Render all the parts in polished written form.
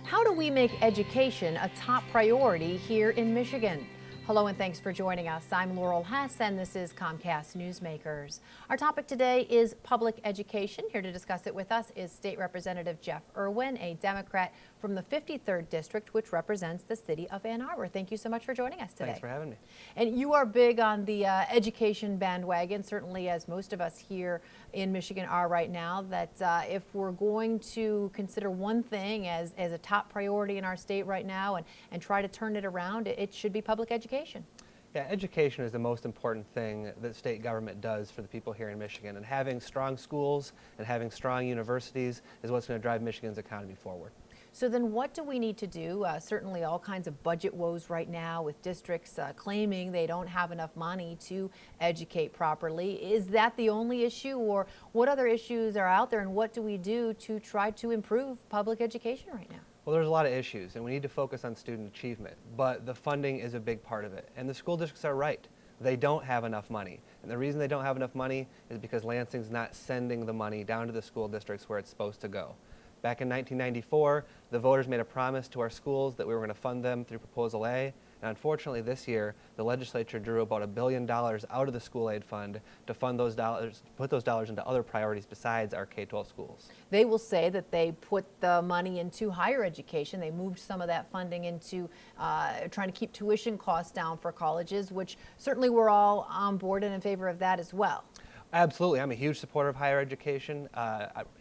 How do we make education a top priority here in Michigan? Hello and thanks for joining us. I'm Laurel Hess and this is Comcast Newsmakers. Our topic today is public education. Here to discuss it with us is State Representative Jeff Irwin, a Democrat from the 53rd District, which represents the city of Ann Arbor. Thank you so much for joining us today. Thanks for having me. And you are big on the education bandwagon, certainly as most of us here in Michigan are right now, that if we're going to consider one thing as a top priority in our state right now and try to turn it around, it should be public education. Yeah, education is the most important thing that state government does for the people here in Michigan, and having strong schools and having strong universities is what's going to drive Michigan's economy forward. So then what do we need to do? Certainly all kinds of budget woes right now with districts claiming they don't have enough money to educate properly. Is that the only issue, or what other issues are out there, and what do we do to try to improve public education right now? Well, there's a lot of issues, and we need to focus on student achievement, but the funding is a big part of it. And the school districts are right. They don't have enough money. And the reason they don't have enough money is because Lansing's not sending the money down to the school districts where it's supposed to go. Back in 1994, the voters made a promise to our schools that we were going to fund them through Proposal A. And unfortunately, this year, the legislature drew about $1 billion out of the school aid fund to fund those dollars, put those dollars into other priorities besides our K-12 schools. They will say that they put the money into higher education. They moved some of that funding into trying to keep tuition costs down for colleges, which certainly we're all on board and in favor of that as well. Absolutely. I'm a huge supporter of higher education.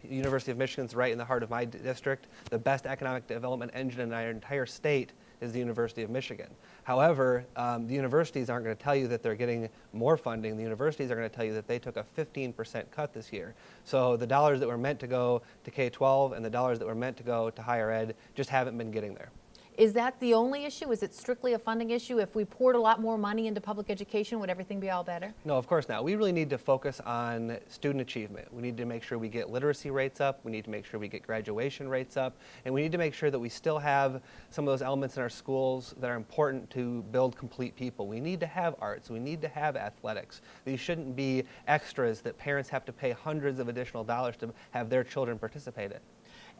University of Michigan's right in the heart of my district. The best economic development engine in our entire state is the University of Michigan. However, the universities aren't going to tell you that they're getting more funding. The universities are going to tell you that they took a 15% cut this year. So the dollars that were meant to go to K-12 and the dollars that were meant to go to higher ed just haven't been getting there. Is that the only issue? Is it strictly a funding issue? If we poured a lot more money into public education, would everything be all better? No, of course not. We really need to focus on student achievement. We need to make sure we get literacy rates up. We need to make sure we get graduation rates up. And we need to make sure that we still have some of those elements in our schools that are important to build complete people. We need to have arts. We need to have athletics. These shouldn't be extras that parents have to pay hundreds of additional dollars to have their children participate in.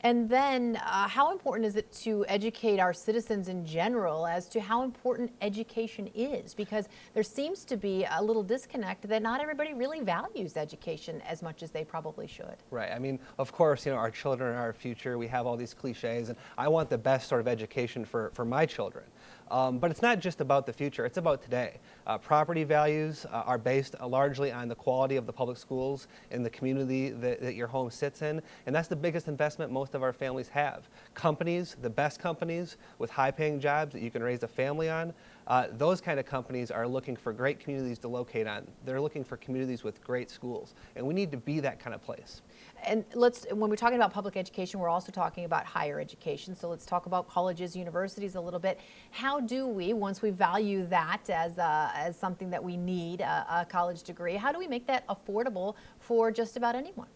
And then how important is it to educate our citizens in general as to how important education is? Because there seems to be a little disconnect that not everybody really values education as much as they probably should. Right. I mean, of course, our children are our future. We have all these cliches, and I want the best sort of education for my children. But it's not just about the future, it's about today. Property values are based largely on the quality of the public schools in the community that your home sits in, and that's the biggest investment most of our families have. Companies, the best companies with high-paying jobs that you can raise a family on, those kind of companies are looking for great communities to locate on. They're looking for communities with great schools, and we need to be that kind of place. And when we're talking about public education, we're also talking about higher education. So let's talk about colleges, universities a little bit. How do we, once we value that as something that we need, a college degree, how do we make that affordable for just about anyone?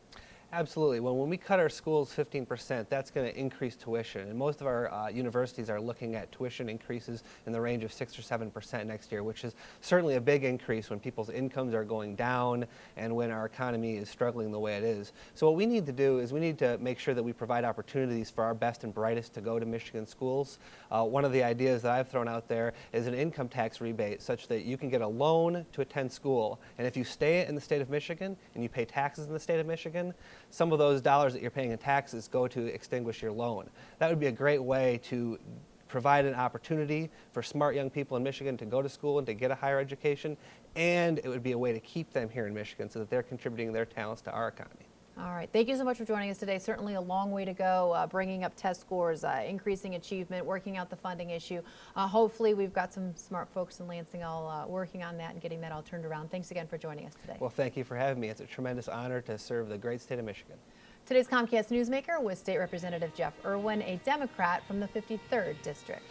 Absolutely. Well, when we cut our schools 15%, that's going to increase tuition. And most of our universities are looking at tuition increases in the range of 6 or 7% next year, which is certainly a big increase when people's incomes are going down and when our economy is struggling the way it is. So what we need to do is we need to make sure that we provide opportunities for our best and brightest to go to Michigan schools. One of the ideas that I've thrown out there is an income tax rebate such that you can get a loan to attend school. And if you stay in the state of Michigan and you pay taxes in the state of Michigan, some of those dollars that you're paying in taxes go to extinguish your loan. That would be a great way to provide an opportunity for smart young people in Michigan to go to school and to get a higher education, and it would be a way to keep them here in Michigan so that they're contributing their talents to our economy. All right. Thank you so much for joining us today. Certainly a long way to go, bringing up test scores, increasing achievement, working out the funding issue. Hopefully we've got some smart folks in Lansing all working on that and getting that all turned around. Thanks again for joining us today. Well, thank you for having me. It's a tremendous honor to serve the great state of Michigan. Today's Comcast Newsmaker was State Representative Jeff Irwin, a Democrat from the 53rd District.